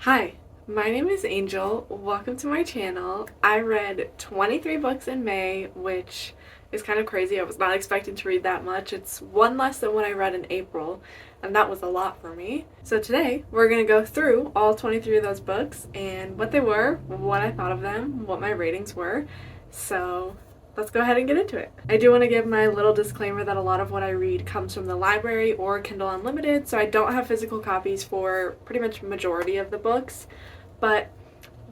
Hi, my name is Angel. Welcome to my channel. I read 23 books in May, which is kind of crazy. I was not expecting to read that much. It's one less than what I read in April, and that was a lot for me. So today, we're going to go through all 23 of those books and what they were, what I thought of them, what my ratings were. So let's go ahead and get into it. I do want to give my little disclaimer that a lot of what I read comes from the library or Kindle Unlimited, so I don't have physical copies for pretty much majority of the books, but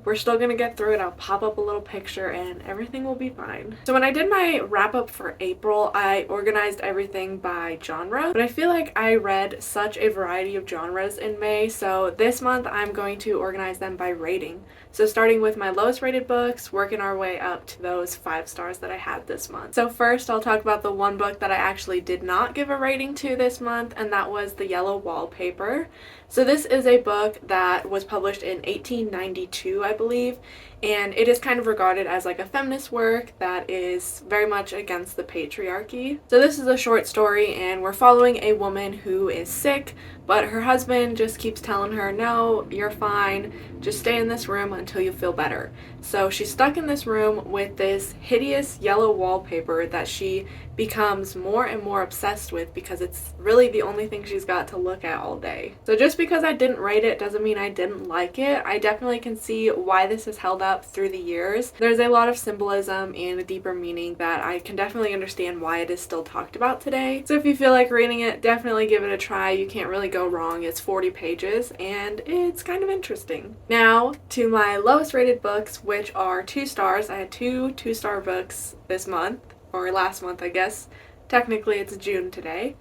we're still going to get through it. I'll pop up a little picture and everything will be fine. So when I did my wrap up for April, I organized everything by genre, but I feel like I read such a variety of genres in May, so this month I'm going to organize them by rating. So starting with my lowest rated books, working our way up to those 5 stars that I had this month. So first I'll talk about the one book that I actually did not give a rating to this month, and that was The Yellow Wallpaper. So this is a book that was published in 1892, I believe, and it is kind of regarded as like a feminist work that is very much against the patriarchy. So this is a short story, and we're following a woman who is sick, but her husband just keeps telling her, no, you're fine, just stay in this room until you feel better. So she's stuck in this room with this hideous yellow wallpaper that she becomes more and more obsessed with because it's really the only thing she's got to look at all day. So just because I didn't rate it doesn't mean I didn't like it. I definitely can see why this has held up through the years. There's a lot of symbolism and a deeper meaning that I can definitely understand why it is still talked about today. So if you feel like reading it, definitely give it a try. You can't really go wrong. It's 40 pages and it's kind of interesting. Now to my lowest rated books, which are 2 stars. I had 2 2-star books this month, or last month I guess. Technically it's June today.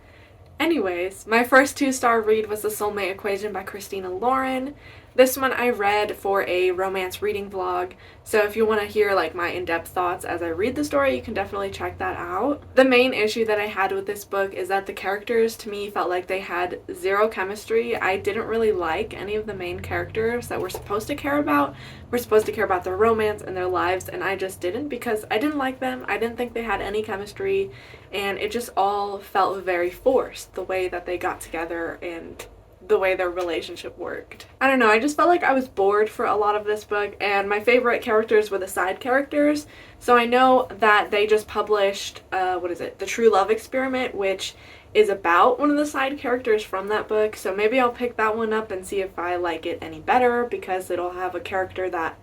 Anyways, my first 2-star read was The Soulmate Equation by Christina Lauren. This one I read for a romance reading vlog, so if you want to hear like my in-depth thoughts as I read the story, you can definitely check that out. The main issue that I had with this book is that the characters to me felt like they had zero chemistry. I didn't really like any of the main characters that we're supposed to care about. We're supposed to care about their romance and their lives, and I just didn't because I didn't like them. I didn't think they had any chemistry, and it just all felt very forced, the way that they got together and the way their relationship worked. I don't know, I just felt like I was bored for a lot of this book, and my favorite characters were the side characters. So I know that they just published, The True Love Experiment, which is about one of the side characters from that book. So maybe I'll pick that one up and see if I like it any better, because it'll have a character that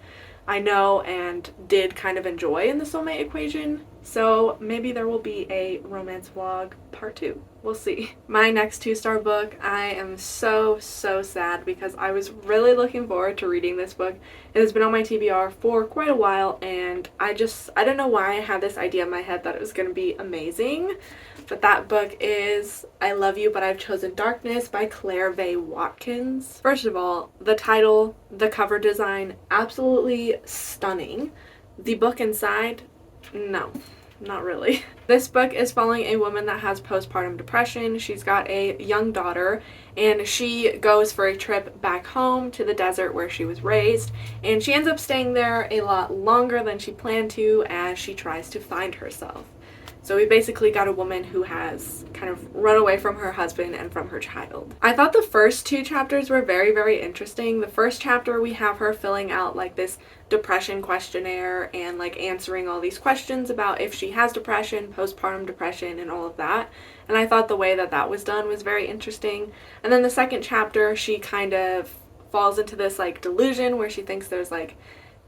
I know and did kind of enjoy in The Soulmate Equation. So maybe there will be a romance vlog part 2. We'll see. My next 2-star book, I am so sad because I was really looking forward to reading this book. It has been on my TBR for quite a while, and I don't know why I had this idea in my head that it was going to be amazing. But that book is I Love You But I've Chosen Darkness by Claire V. Watkins. First of all, the title, the cover design, absolutely stunning. The book inside, no, not really. This book is following a woman that has postpartum depression. She's got a young daughter, and she goes for a trip back home to the desert where she was raised, and she ends up staying there a lot longer than she planned to as she tries to find herself. So we basically got a woman who has kind of run away from her husband and from her child. I thought the first 2 chapters were very interesting. The first chapter we have her filling out like this depression questionnaire and like answering all these questions about if she has depression, postpartum depression, and all of that. And I thought the way that that was done was very interesting. And then the second chapter, she kind of falls into this like delusion where she thinks there's like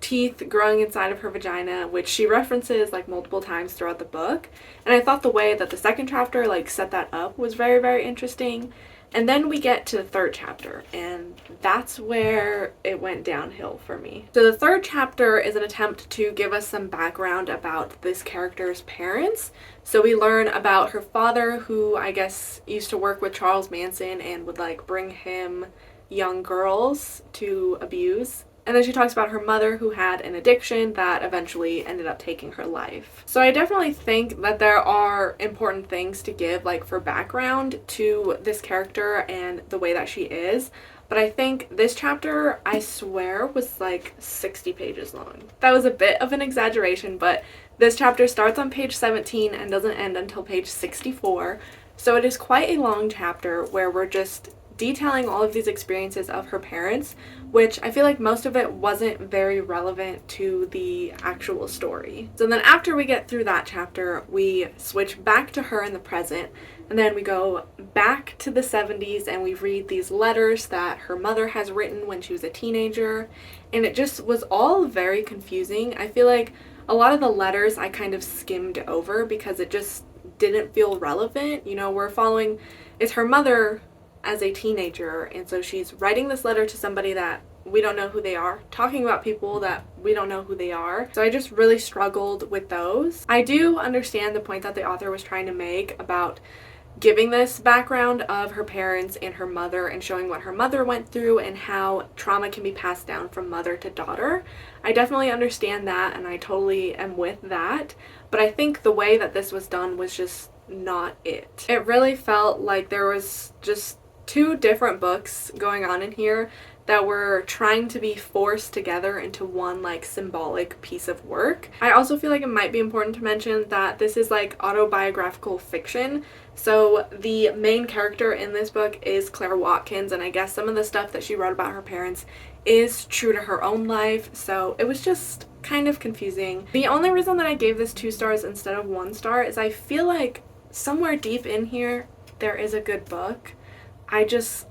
teeth growing inside of her vagina, which she references like multiple times throughout the book. And I thought the way that the second chapter like set that up was very interesting. And then we get to the third chapter, and that's where it went downhill for me. So the third chapter is an attempt to give us some background about this character's parents. So we learn about her father, who I guess used to work with Charles Manson and would like bring him young girls to abuse. And then she talks about her mother, who had an addiction that eventually ended up taking her life. So I definitely think that there are important things to give like for background to this character and the way that she is. But I think this chapter, I swear, was like 60 pages long. That was a bit of an exaggeration, but this chapter starts on page 17 and doesn't end until page 64. So it is quite a long chapter where we're just detailing all of these experiences of her parents, which I feel like most of it wasn't very relevant to the actual story. So then after we get through that chapter, we switch back to her in the present, and then we go back to the 70s and we read these letters that her mother has written when she was a teenager, and it just was all very confusing. I feel like a lot of the letters I kind of skimmed over because it just didn't feel relevant. You know, we're following, it's her mother as a teenager, and so she's writing this letter to somebody that we don't know who they are, talking about people that we don't know who they are. So I just really struggled with those. I do understand the point that the author was trying to make about giving this background of her parents and her mother and showing what her mother went through and how trauma can be passed down from mother to daughter. I definitely understand that, and I totally am with that, but I think the way that this was done was just not it. It really felt like there was just two different books going on in here that were trying to be forced together into one like symbolic piece of work. I also feel like it might be important to mention that this is like autobiographical fiction. So the main character in this book is Claire Watkins, and I guess some of the stuff that she wrote about her parents is true to her own life, so it was just kind of confusing. The only reason that I gave this 2 stars instead of 1 star is I feel like somewhere deep in here there is a good book.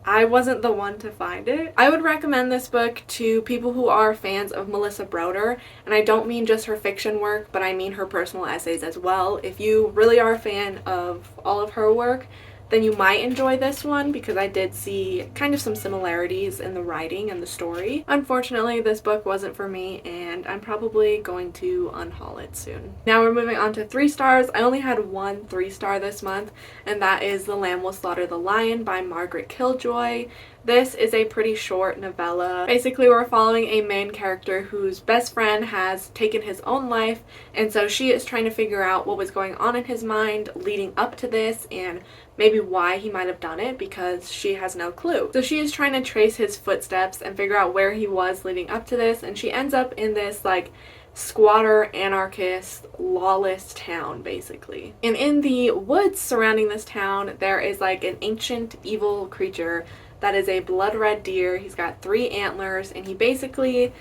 I wasn't the one to find it. I would recommend this book to people who are fans of Melissa Broder, and I don't mean just her fiction work, but I mean her personal essays as well. If you really are a fan of all of her work, then you might enjoy this one because I did see kind of some similarities in the writing and the story. Unfortunately, this book wasn't for me, and I'm probably going to unhaul it soon. Now we're moving on to 3 stars. I only had 1 3-star this month, and that is The Lamb Will Slaughter the Lion by Margaret Killjoy. This is a pretty short novella. Basically, we're following a main character whose best friend has taken his own life, and so she is trying to figure out what was going on in his mind leading up to this and maybe why he might have done it, because she has no clue. So she is trying to trace his footsteps and figure out where he was leading up to this, and she ends up in this like squatter, anarchist, lawless town basically. And in the woods surrounding this town there is like an ancient evil creature that is a blood red deer. He's got 3 antlers, and he basically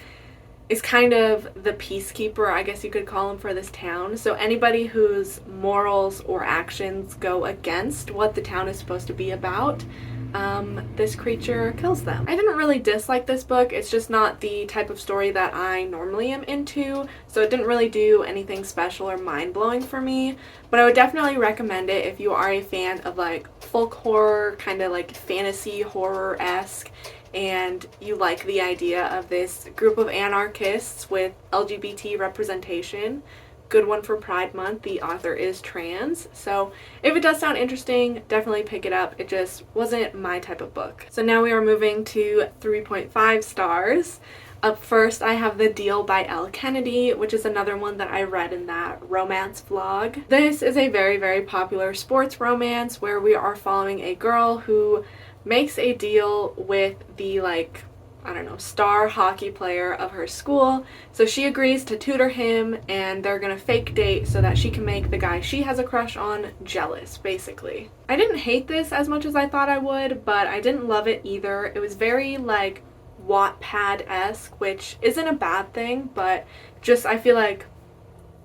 is kind of the peacekeeper, I guess you could call him, for this town. So anybody whose morals or actions go against what the town is supposed to be about, this creature kills them. I didn't really dislike this book. It's just not the type of story that I normally am into, so it didn't really do anything special or mind-blowing for me, but I would definitely recommend it if you are a fan of like folk horror, kind of like fantasy horror-esque, and you like the idea of this group of anarchists with LGBT representation. Good one for Pride Month. The author is trans, so if it does sound interesting, definitely pick it up. It just wasn't my type of book. So now we are moving to 3.5 stars. Up first, I have The Deal by Elle Kennedy, which is another one that I read in that romance vlog. This is a very, very popular sports romance where we are following a girl who makes a deal with the like, I don't know, star hockey player of her school. So she agrees to tutor him, and they're gonna fake date so that she can make the guy she has a crush on jealous, basically. I didn't hate this as much as I thought I would, but I didn't love it either. It was very like Wattpad-esque, which isn't a bad thing, but just I feel like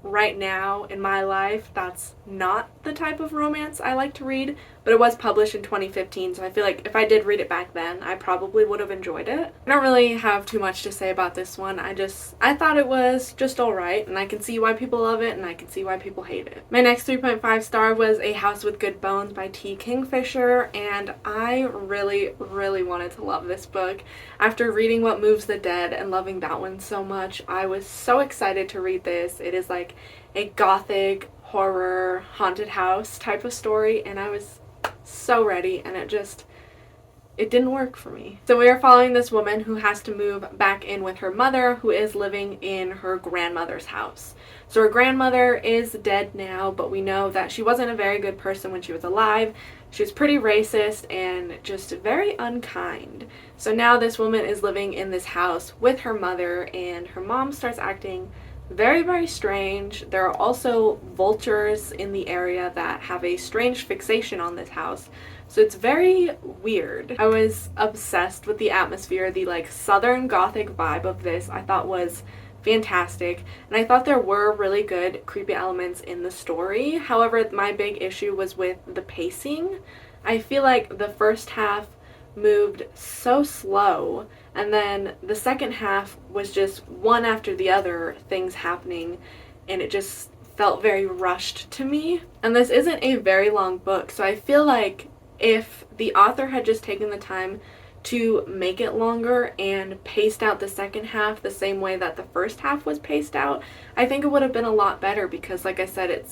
right now in my life that's not the type of romance I like to read, but it was published in 2015, so I feel like if I did read it back then, I probably would have enjoyed it. I don't really have too much to say about this one. I thought it was just alright, and I can see why people love it, and I can see why people hate it. My next 3.5 star was A House with Good Bones by T. Kingfisher, and I really, really wanted to love this book. After reading What Moves the Dead and loving that one so much, I was so excited to read this. It is like a gothic horror haunted house type of story, and I was so ready, and it didn't work for me. So we are following this woman who has to move back in with her mother, who is living in her grandmother's house. So her grandmother is dead now, but we know that she wasn't a very good person when she was alive. She was pretty racist and just very unkind. So now this woman is living in this house with her mother, and her mom starts acting very, very strange. There are also vultures in the area that have a strange fixation on this house. So it's very weird. I was obsessed with the atmosphere. The like southern gothic vibe of this I thought was fantastic, and I thought there were really good creepy elements in the story. However, my big issue was with the pacing. I feel like the first half moved so slow, and then the second half was just one after the other things happening, and it just felt very rushed to me. And this isn't a very long book, so I feel like if the author had just taken the time to make it longer and paced out the second half the same way that the first half was paced out, I think it would have been a lot better, because like I said,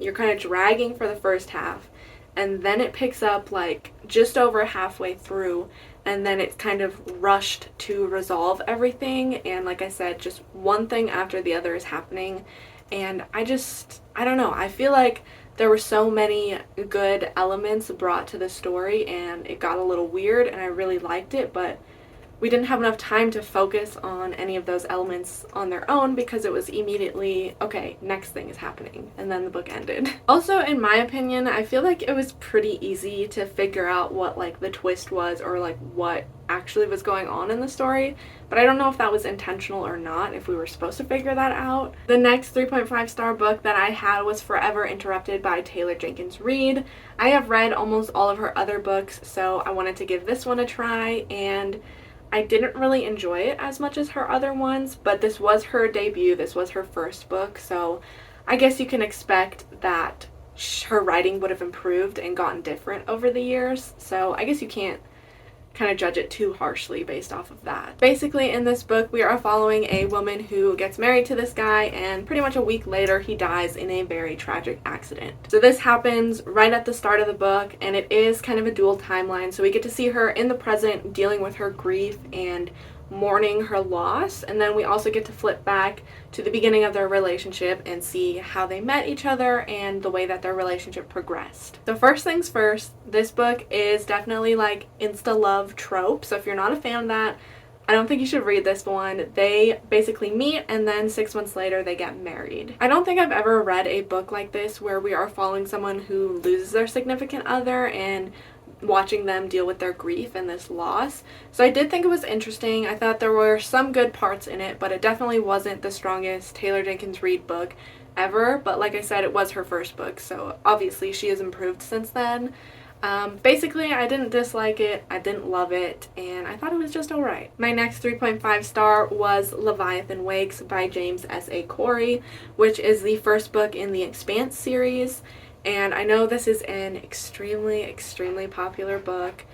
you're kind of dragging for the first half, and then it picks up like just over halfway through, and then it's kind of rushed to resolve everything, and like I said, just one thing after the other is happening. And I don't know, I feel like there were so many good elements brought to the story, and it got a little weird, and I really liked it, but we didn't have enough time to focus on any of those elements on their own, because it was immediately, okay, next thing is happening, and then the book ended. Also, in my opinion, I feel like it was pretty easy to figure out what like the twist was, or like what actually was going on in the story, but I don't know if that was intentional or not, if we were supposed to figure that out. The next 3.5-star book that I had was Forever Interrupted by Taylor Jenkins Reid. I have read almost all of her other books, so I wanted to give this one a try, and I didn't really enjoy it as much as her other ones, but this was her debut, this was her first book, so I guess you can expect that her writing would have improved and gotten different over the years, so I guess you can't kind of judge it too harshly based off of that. Basically, in this book, we are following a woman who gets married to this guy, and pretty much a week later, he dies in a very tragic accident. So this happens right at the start of the book, and it is kind of a dual timeline, so we get to see her in the present dealing with her grief and mourning her loss, and then we also get to flip back to the beginning of their relationship and see how they met each other and the way that their relationship progressed. So first things first, this book is definitely like insta love trope, so if you're not a fan of that, I don't think you should read this one. They basically meet, and then 6 months later they get married. I don't think I've ever read a book like this where we are following someone who loses their significant other and watching them deal with their grief and this loss. So I did think it was interesting. I thought there were some good parts in it, but it definitely wasn't the strongest Taylor Jenkins Reid book ever. But like I said, it was her first book, so obviously she has improved since then. Basically, I didn't dislike it, I didn't love it, and I thought it was just alright. My next 3.5 star was Leviathan Wakes by James S.A. Corey, which is the first book in the Expanse series. And I know this is an extremely, extremely popular book,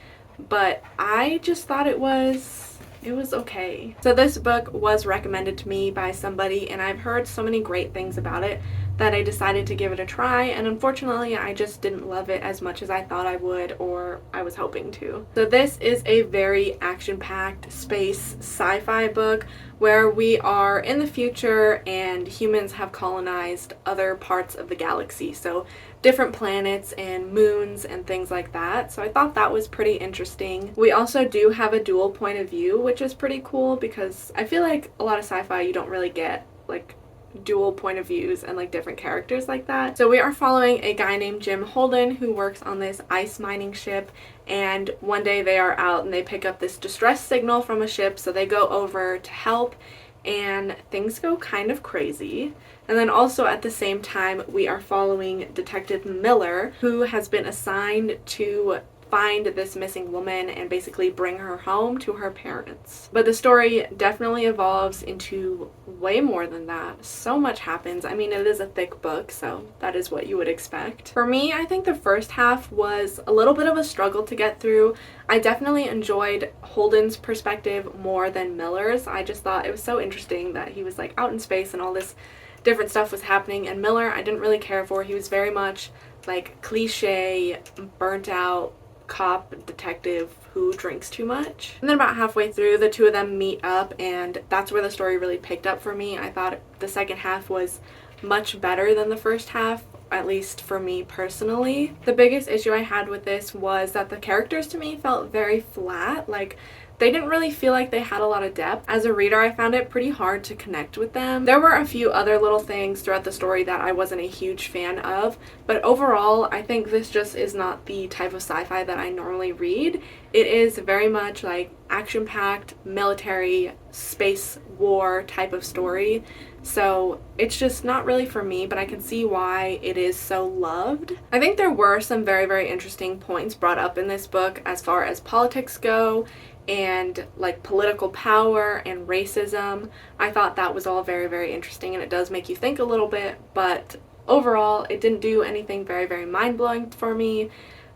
but I just thought it was okay. So this book was recommended to me by somebody, and I've heard so many great things about it that I decided to give it a try, and unfortunately I just didn't love it as much as I thought I would, or I was hoping to. So this is a very action-packed space sci-fi book where we are in the future and humans have colonized other parts of the galaxy, so different planets and moons and things like that. So I thought that was pretty interesting. We also do have a dual point of view, which is pretty cool, because I feel like a lot of sci-fi you don't really get like dual point of views and like different characters like that. So we are following a guy named Jim Holden who works on this ice mining ship, and one day they are out and they pick up this distress signal from a ship, so they go over to help, and things go kind of crazy. And then also at the same time we are following Detective Miller, who has been assigned to find this missing woman and basically bring her home to her parents. But the story definitely evolves into way more than that. So much happens. I mean, it is a thick book, so that is what you would expect. For me, I think the first half was a little bit of a struggle to get through. I definitely enjoyed Holden's perspective more than Miller's. I just thought it was so interesting that he was like out in space and all this different stuff was happening, and Miller I didn't really care for. He was very much like cliche, burnt out cop detective who drinks too much. And then about halfway through, the two of them meet up, and that's where the story really picked up for me. I thought the second half was much better than the first half, at least for me personally. The biggest issue I had with this was that the characters to me felt very flat. Like, they didn't really feel like they had a lot of depth. As a reader, I found it pretty hard to connect with them. There were a few other little things throughout the story that I wasn't a huge fan of, but overall, I think this just is not the type of sci-fi that I normally read. It is very much like action-packed, military, space war type of story. So it's just not really for me, but I can see why it is so loved. I think there were some very, very interesting points brought up in this book as far as politics go and like political power and racism. I thought that was all very, very interesting, and it does make you think a little bit, but overall it didn't do anything very, very mind-blowing for me.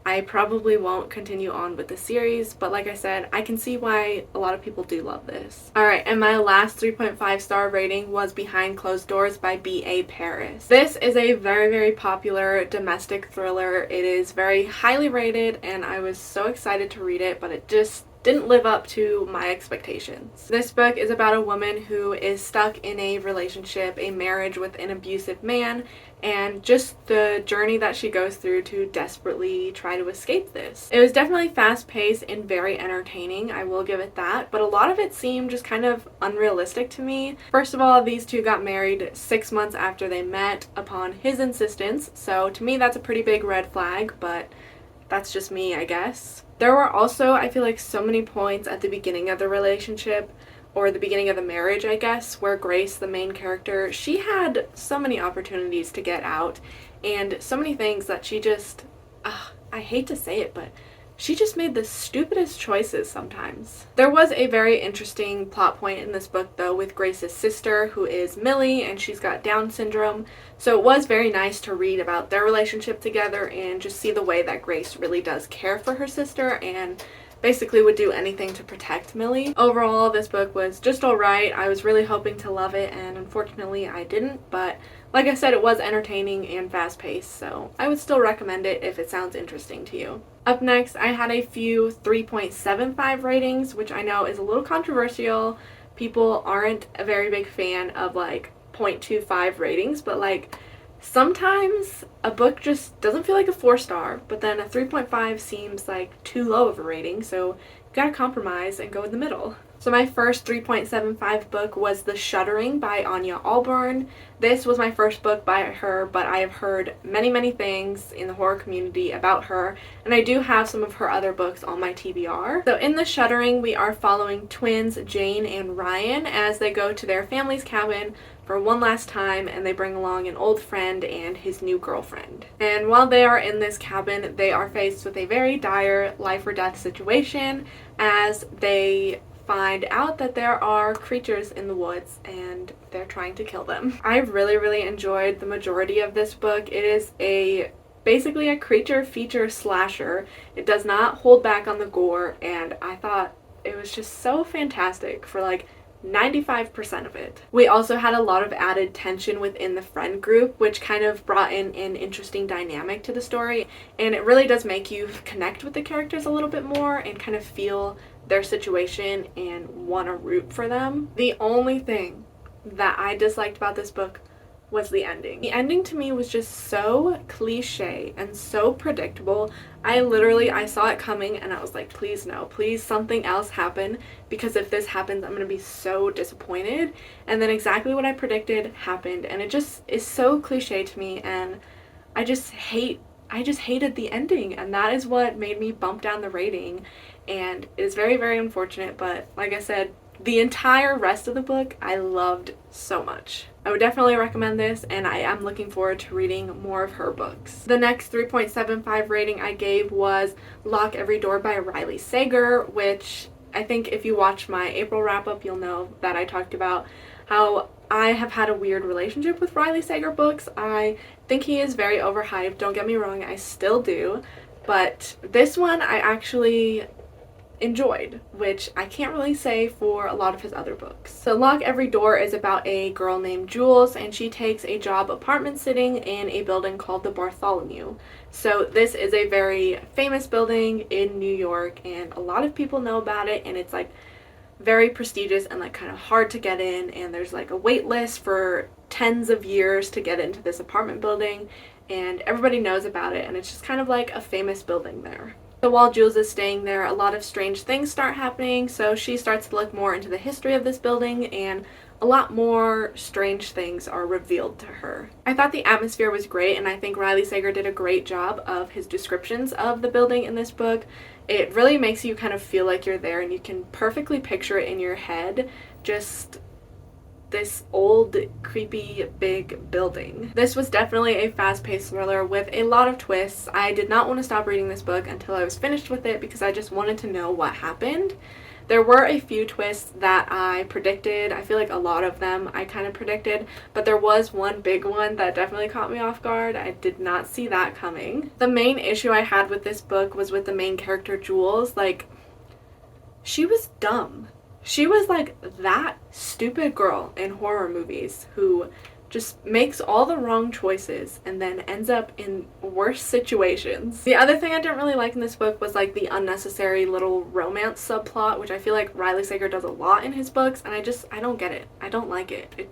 I probably won't continue on with the series, but like I said, I can see why a lot of people do love this. Alright, and my last 3.5 star rating was Behind Closed Doors by B.A. Paris. This is a very, very popular domestic thriller. It is very highly rated, and I was so excited to read it, but it just didn't live up to my expectations. This book is about a woman who is stuck in a relationship, a marriage with an abusive man, and just the journey that she goes through to desperately try to escape this. It was definitely fast-paced and very entertaining, I will give it that, but a lot of it seemed just kind of unrealistic to me. First of all, these two got married 6 months after they met upon his insistence, so to me that's a pretty big red flag, but that's just me, I guess. There were also, I feel like, so many points at the beginning of the relationship, or the beginning of the marriage, I guess, where Grace, the main character, she had so many opportunities to get out, and so many things that she just, I hate to say it, but she just made the stupidest choices sometimes. There was a very interesting plot point in this book, though, with Grace's sister, who is Millie, and she's got Down syndrome. So it was very nice to read about their relationship together and just see the way that Grace really does care for her sister and basically would do anything to protect Millie. Overall, this book was just alright. I was really hoping to love it, and unfortunately I didn't, but like I said, it was entertaining and fast-paced, so I would still recommend it if it sounds interesting to you. Up next, I had a few 3.75 ratings, which I know is a little controversial. People aren't a very big fan of like 0.25 ratings, but like sometimes a book just doesn't feel like a 4-star, but then a 3.5 seems like too low of a rating, so you gotta compromise and go in the middle. So my first 3.75 book was The Shuddering by Anya Allburn. This was my first book by her, but I have heard many, many things in the horror community about her, and I do have some of her other books on my TBR. So in The Shuddering, we are following twins Jane and Ryan as they go to their family's cabin for one last time, and they bring along an old friend and his new girlfriend. And while they are in this cabin, they are faced with a very dire life or death situation as they find out that there are creatures in the woods and they're trying to kill them. I really, really enjoyed the majority of this book. It is basically a creature feature slasher. It does not hold back on the gore, and I thought it was just so fantastic for like 95% of it. We also had a lot of added tension within the friend group, which kind of brought in an interesting dynamic to the story, and it really does make you connect with the characters a little bit more and kind of feel their situation and want to root for them. The only thing that I disliked about this book was the ending. The ending to me was just so cliche and so predictable. I saw it coming and I was like, please no, please something else happen, because if this happens I'm gonna be so disappointed. And then exactly what I predicted happened, and it just is so cliche to me, and I just hated the ending, and that is what made me bump down the rating, and it is very, very unfortunate, but like I said, the entire rest of the book I loved so much. I would definitely recommend this, and I am looking forward to reading more of her books. The next 3.75 rating I gave was Lock Every Door by Riley Sager, which I think if you watch my April wrap-up, you'll know that I talked about how I have had a weird relationship with Riley Sager books. I think he is very overhyped, don't get me wrong, I still do, but this one I actually enjoyed, which I can't really say for a lot of his other books. So Lock Every Door is about a girl named Jules, and she takes a job apartment sitting in a building called the Bartholomew. So this is a very famous building in New York, and a lot of people know about it, and it's like very prestigious and like kind of hard to get in, and there's like a wait list for tens of years to get into this apartment building, and everybody knows about it, and it's just kind of like a famous building there. So while Jules is staying there, a lot of strange things start happening, so she starts to look more into the history of this building, and a lot more strange things are revealed to her. I thought the atmosphere was great, and I think Riley Sager did a great job of his descriptions of the building in this book. It really makes you kind of feel like you're there, and you can perfectly picture it in your head, just this old, creepy, big building. This was definitely a fast-paced thriller with a lot of twists. I did not want to stop reading this book until I was finished with it because I just wanted to know what happened. There were a few twists that I predicted. I feel like a lot of them I kind of predicted, but there was one big one that definitely caught me off guard. I did not see that coming. The main issue I had with this book was with the main character, Jules. Like, she was dumb. She was like that stupid girl in horror movies who just makes all the wrong choices and then ends up in worse situations. The other thing I didn't really like in this book was like the unnecessary little romance subplot, which I feel like Riley Sager does a lot in his books, and I don't get it. I don't like it.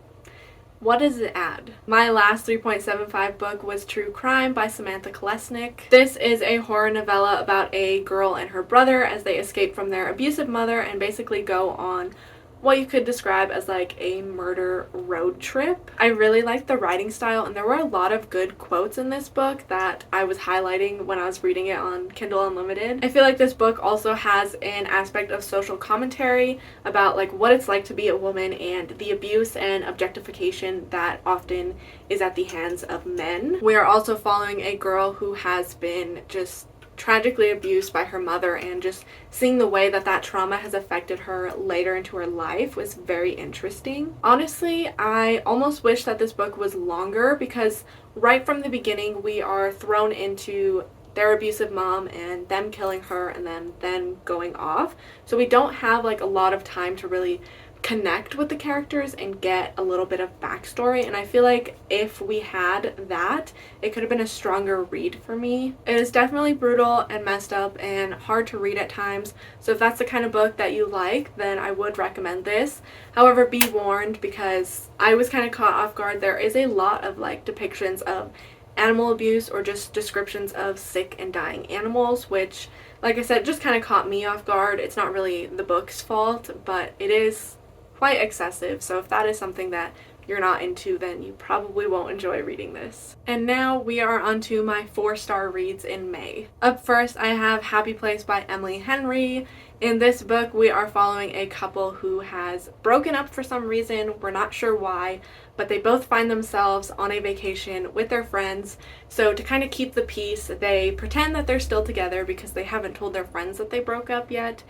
What does it add? My last 3.75 book was True Crime by Samantha Kolesnik. This is a horror novella about a girl and her brother as they escape from their abusive mother and basically go on what you could describe as like a murder road trip. I really liked the writing style, and there were a lot of good quotes in this book that I was highlighting when I was reading it on Kindle Unlimited. I feel like this book also has an aspect of social commentary about like what it's like to be a woman and the abuse and objectification that often is at the hands of men. We are also following a girl who has been just tragically abused by her mother, and just seeing the way that that trauma has affected her later into her life was very interesting. Honestly, I almost wish that this book was longer because right from the beginning we are thrown into their abusive mom and them killing her and then going off. So we don't have like a lot of time to really connect with the characters and get a little bit of backstory, and I feel like if we had that, it could have been a stronger read for me. It is definitely brutal and messed up and hard to read at times, so if that's the kind of book that you like, then I would recommend this. However, be warned, because I was kind of caught off guard. There is a lot of like depictions of animal abuse or just descriptions of sick and dying animals, which, like I said, just kind of caught me off guard. It's not really the book's fault, but it is quite excessive, so if that is something that you're not into, then you probably won't enjoy reading this. And now we are onto my 4-star reads in May. Up first, I have Happy Place by Emily Henry. In this book, we are following a couple who has broken up for some reason. We're not sure why, but they both find themselves on a vacation with their friends. So to kind of keep the peace, they pretend that they're still together because they haven't told their friends that they broke up yet.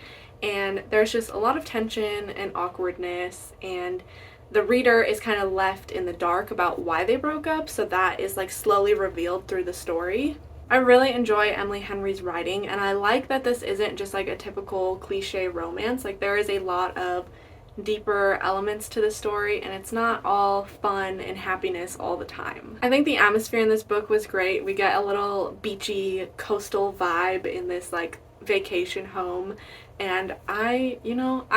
And there's just a lot of tension and awkwardness, and the reader is kind of left in the dark about why they broke up, so that is like slowly revealed through the story. I really enjoy Emily Henry's writing, and I like that this isn't just like a typical cliche romance. Like, there is a lot of deeper elements to the story, and it's not all fun and happiness all the time. I think the atmosphere in this book was great. We get a little beachy coastal vibe in this like vacation home, and I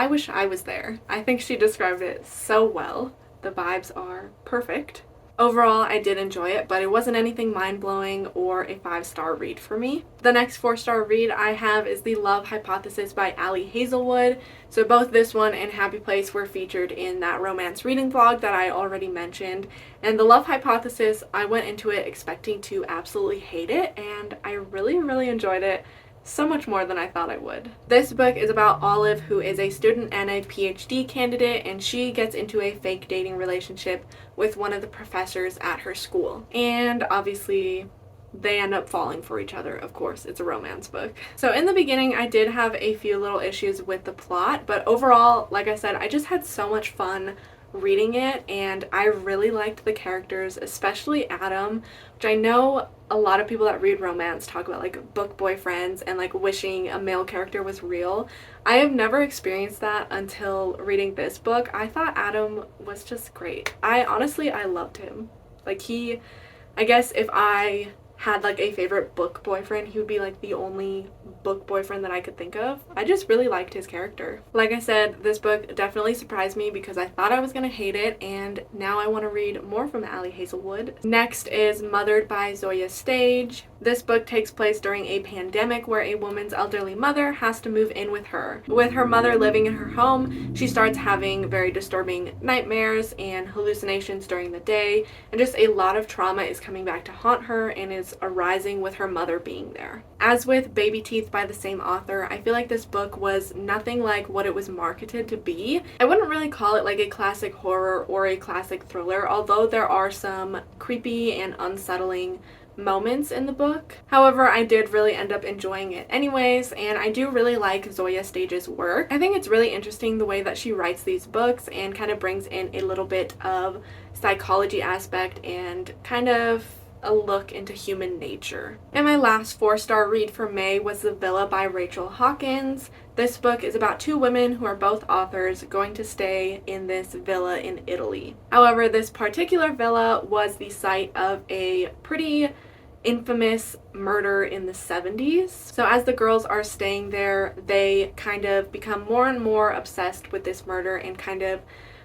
wish I was there. I think she described it so well. The vibes are perfect. Overall, I did enjoy it, but it wasn't anything mind-blowing or a 5-star read for me. The next 4-star read I have is The Love Hypothesis by Ali Hazelwood. So both this one and Happy Place were featured in that romance reading vlog that I already mentioned. And The Love Hypothesis, I went into it expecting to absolutely hate it, and I really, really enjoyed it. So much more than I thought I would. This book is about Olive, who is a student and a PhD candidate, and she gets into a fake dating relationship with one of the professors at her school. And obviously, they end up falling for each other. Of course, it's a romance book. So in the beginning, I did have a few little issues with the plot, but overall, like I said, I just had so much fun reading it, and I really liked the characters, especially Adam, which I know a lot of people that read romance talk about like book boyfriends and like wishing a male character was real. I have never experienced that until reading this book. I thought Adam was just great. I loved him. Like, I guess if I had like a favorite book boyfriend, he would be like the only book boyfriend that I could think of. I just really liked his character. Like I said, this book definitely surprised me because I thought I was gonna hate it, and now I want to read more from Ali Hazelwood. Next is Mothered by Zoya Stage. This book takes place during a pandemic where a woman's elderly mother has to move in with her. With her mother living in her home, she starts having very disturbing nightmares and hallucinations during the day, and just a lot of trauma is coming back to haunt her and is arising with her mother being there. As with Baby Teeth by the same author, I feel like this book was nothing like what it was marketed to be. I wouldn't really call it like a classic horror or a classic thriller, although there are some creepy and unsettling moments in the book. However, I did really end up enjoying it anyways, and I do really like Zoya Stage's work. I think it's really interesting the way that she writes these books and kind of brings in a little bit of psychology aspect and kind of a look into human nature. And my last 4-star read for May was The Villa by Rachel Hawkins. This book is about two women who are both authors going to stay in this villa in Italy. However, this particular villa was the site of a pretty infamous murder in the 70s. So as the girls are staying there, they kind of become more and more obsessed with this murder and kind of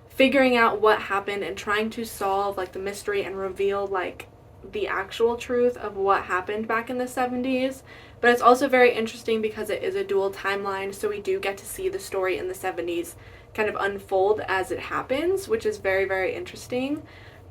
figuring out what happened and trying to solve like the mystery and reveal like the actual truth of what happened back in the 70s. But it's also very interesting because it is a dual timeline, so we do get to see the story in the 70s kind of unfold as it happens, which is very, very interesting.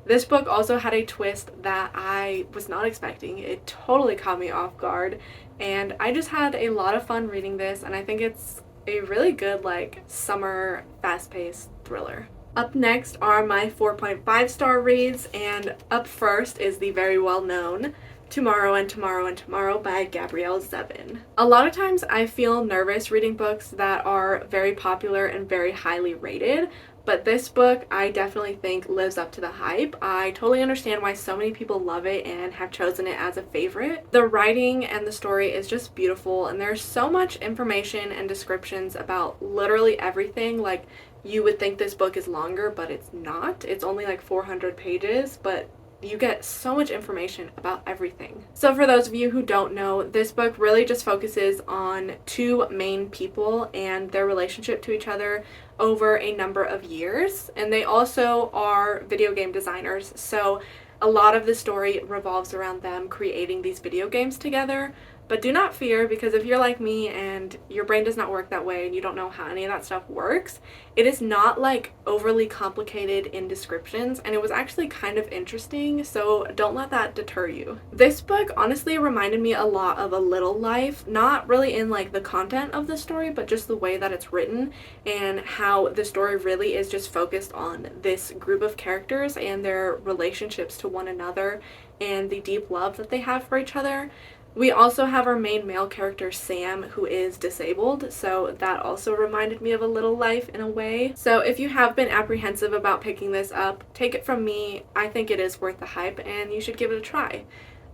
This book also had a twist that I was not expecting. It totally caught me off guard, and I just had a lot of fun reading this, and I think it's a really good like summer fast-paced thriller. Up next are my 4.5-star reads, and up first is the very well-known Tomorrow and Tomorrow and Tomorrow by Gabrielle Zevin. A lot of times I feel nervous reading books that are very popular and very highly rated, but this book I definitely think lives up to the hype. I totally understand why so many people love it and have chosen it as a favorite. The writing and the story is just beautiful, and there's so much information and descriptions about literally everything. Like, you would think this book is longer, but it's not. It's only like 400 pages, but you get so much information about everything. So for those of you who don't know, this book really just focuses on two main people and their relationship to each other over a number of years. And they also are video game designers, so a lot of the story revolves around them creating these video games together. But do not fear, because if you're like me and your brain does not work that way and you don't know how any of that stuff works, it is not like overly complicated in descriptions, and it was actually kind of interesting, so don't let that deter you. This book honestly reminded me a lot of A Little Life, not really in like the content of the story, but just the way that it's written and how the story really is just focused on this group of characters and their relationships to one another and the deep love that they have for each other. We also have our main male character, Sam, who is disabled, so that also reminded me of A Little Life in a way. So if you have been apprehensive about picking this up, take it from me, I think it is worth the hype and you should give it a try.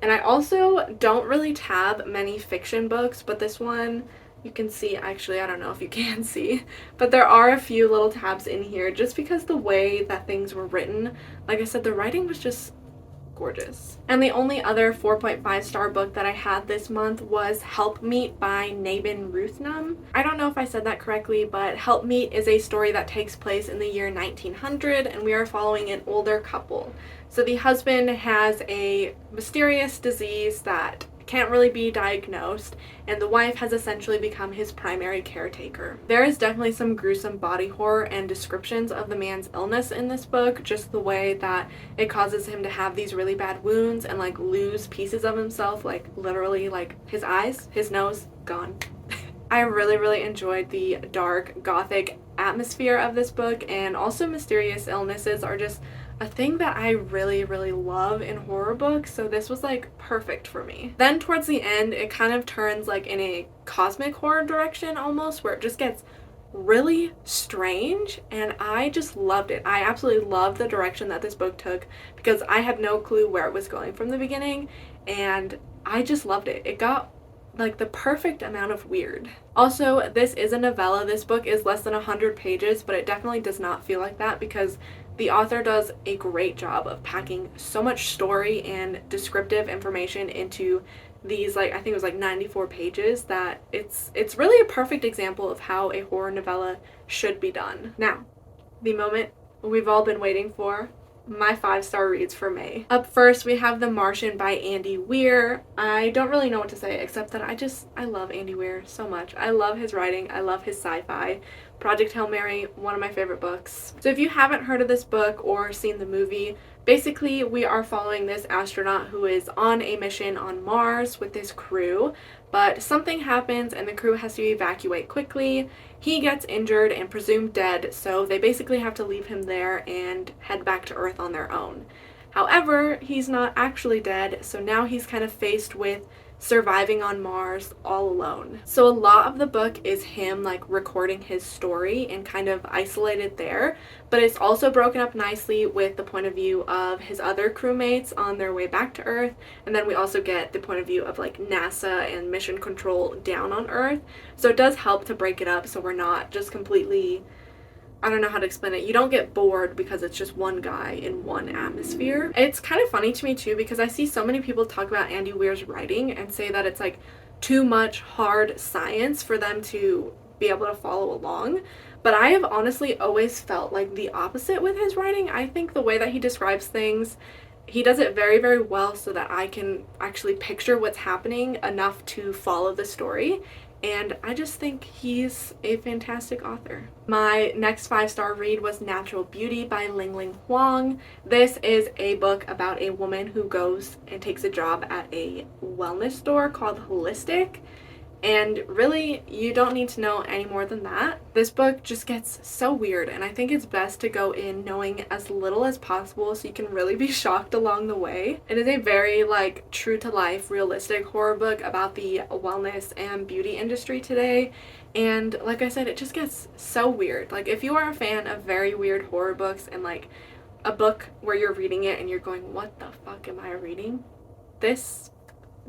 And I also don't really tab many fiction books, but this one, you can see, actually I don't know if you can see, but there are a few little tabs in here just because the way that things were written, like I said, the writing was just gorgeous. And the only other 4.5-star book that I had this month was Helpmeet by Nabin Ruthnam. I don't know if I said that correctly, but Helpmeet is a story that takes place in the year 1900, and we are following an older couple. So the husband has a mysterious disease that can't really be diagnosed, and the wife has essentially become his primary caretaker. There is definitely some gruesome body horror and descriptions of the man's illness in this book, just the way that it causes him to have these really bad wounds and like lose pieces of himself, like literally like his eyes, his nose, gone. I really enjoyed the dark gothic atmosphere of this book, and also mysterious illnesses are just a thing that I really love in horror books, so this was like perfect for me. Then towards the end, it kind of turns like in a cosmic horror direction almost, where it just gets really strange, and I just loved it. I absolutely loved the direction that this book took because I had no clue where it was going from the beginning, and I just loved it. It got like the perfect amount of weird. Also, this is a novella. This book is less than 100 pages, but it definitely does not feel like that because the author does a great job of packing so much story and descriptive information into these, like, I think it was like 94 pages, that it's really a perfect example of how a horror novella should be done. Now, the moment we've all been waiting for, my 5-star reads for May. Up first, we have The Martian by Andy Weir. I don't really know what to say except that I love Andy Weir so much. I love his writing. I love his sci-fi. Project Hail Mary, one of my favorite books. So if you haven't heard of this book or seen the movie, basically we are following this astronaut who is on a mission on Mars with his crew, but something happens and the crew has to evacuate quickly. He gets injured and presumed dead, so they basically have to leave him there and head back to Earth on their own. However, he's not actually dead, so now he's kind of faced with surviving on Mars all alone. So a lot of the book is him like recording his story and kind of isolated there, but it's also broken up nicely with the point of view of his other crewmates on their way back to Earth, and then we also get the point of view of like NASA and mission control down on Earth. So it does help to break it up so we're not just completely, I don't know how to explain it. You don't get bored because it's just one guy in one atmosphere. It's kind of funny to me too because I see so many people talk about Andy Weir's writing and say that it's like too much hard science for them to be able to follow along. But I have honestly always felt like the opposite with his writing. I think the way that he describes things, he does it very, very well so that I can actually picture what's happening enough to follow the story. And I just think he's a fantastic author. My next 5-star read was Natural Beauty by Ling Huang. This is a book about a woman who goes and takes a job at a wellness store called Holistic. And really, you don't need to know any more than that. This book just gets so weird, and I think it's best to go in knowing as little as possible so you can really be shocked along the way. It is a very, like, true-to-life, realistic horror book about the wellness and beauty industry today. And like I said, it just gets so weird. Like, if you are a fan of very weird horror books and, like, a book where you're reading it and you're going, what the fuck am I reading? This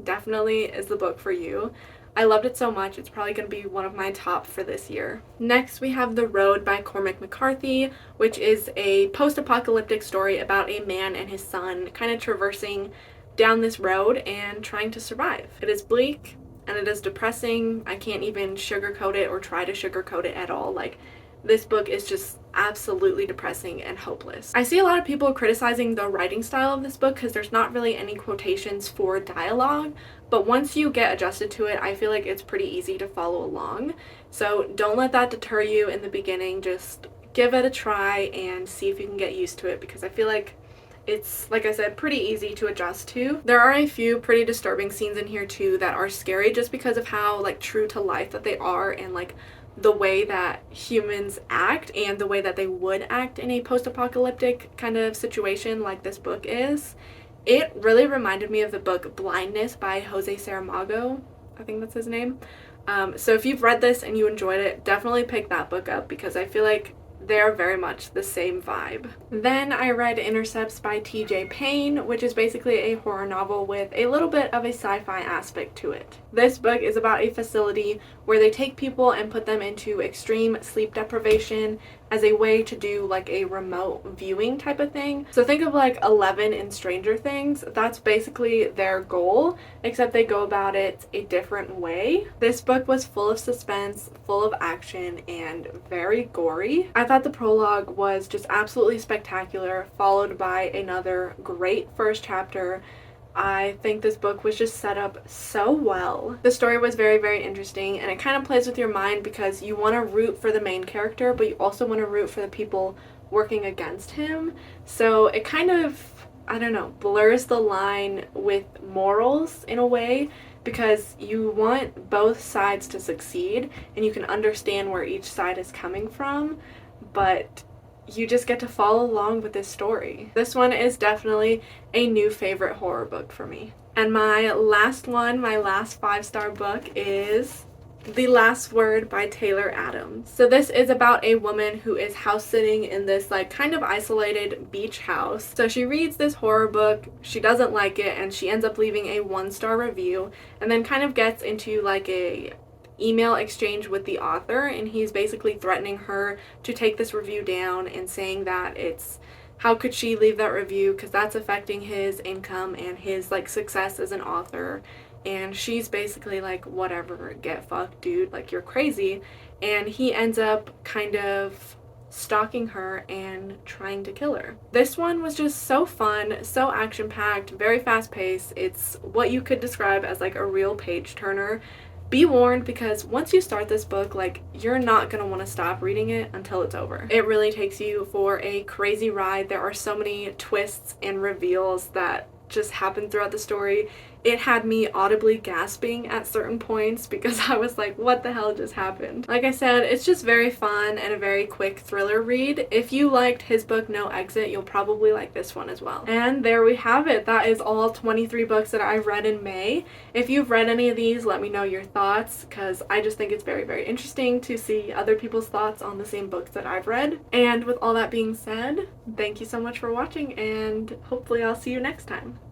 definitely is the book for you. I loved it so much. It's probably going to be one of my top for this year. Next, we have The Road by Cormac McCarthy, which is a post-apocalyptic story about a man and his son kind of traversing down this road and trying to survive. It is bleak and it is depressing. I can't even sugarcoat it or try to sugarcoat it at all. Like, this book is just absolutely depressing and hopeless. I see a lot of people criticizing the writing style of this book because there's not really any quotations for dialogue, but once you get adjusted to it, I feel like it's pretty easy to follow along. So don't let that deter you in the beginning. Just give it a try and see if you can get used to it, because I feel like it's, like I said, pretty easy to adjust to. There are a few pretty disturbing scenes in here too that are scary just because of how like true to life that they are, and like the way that humans act and the way that they would act in a post-apocalyptic kind of situation like this book is. It really reminded me of the book Blindness by Jose Saramago. I think that's his name. So if you've read this and you enjoyed it, definitely pick that book up because I feel like they're very much the same vibe. Then I read Intercepts by T.J. Payne, which is basically a horror novel with a little bit of a sci-fi aspect to it. This book is about a facility where they take people and put them into extreme sleep deprivation as a way to do like a remote viewing type of thing. So think of like 11 in Stranger Things. That's basically their goal, except they go about it a different way. This book was full of suspense, full of action, and very gory. I thought the prologue was just absolutely spectacular, followed by another great first chapter. I think this book was just set up so well. The story was very, very interesting, and it kind of plays with your mind because you want to root for the main character, but you also want to root for the people working against him. So it kind of, I don't know, blurs the line with morals in a way, because you want both sides to succeed and you can understand where each side is coming from, but you just get to follow along with this story. This one is definitely a new favorite horror book for me. And my last one, my last 5-star book is The Last Word by Taylor Adams. So this is about a woman who is house sitting in this like kind of isolated beach house. So she reads this horror book, she doesn't like it, and she ends up leaving a 1-star review, and then kind of gets into like a email exchange with the author, and he's basically threatening her to take this review down and saying that it's how could she leave that review because that's affecting his income and his like success as an author. And she's basically like, whatever, get fucked, dude, like you're crazy. And he ends up kind of stalking her and trying to kill her. This one was just so fun, so action-packed, very fast-paced. It's what you could describe as like a real page turner. Be warned, because once you start this book, like, you're not gonna want to stop reading it until it's over. It really takes you for a crazy ride. There are so many twists and reveals that just happen throughout the story. It had me audibly gasping at certain points because I was like, what the hell just happened? Like I said, it's just very fun and a very quick thriller read. If you liked his book No Exit, you'll probably like this one as well. And there we have it. That is all 23 books that I've read in May. If you've read any of these, let me know your thoughts, because I just think it's very, very interesting to see other people's thoughts on the same books that I've read. And with all that being said, thank you so much for watching, and hopefully I'll see you next time.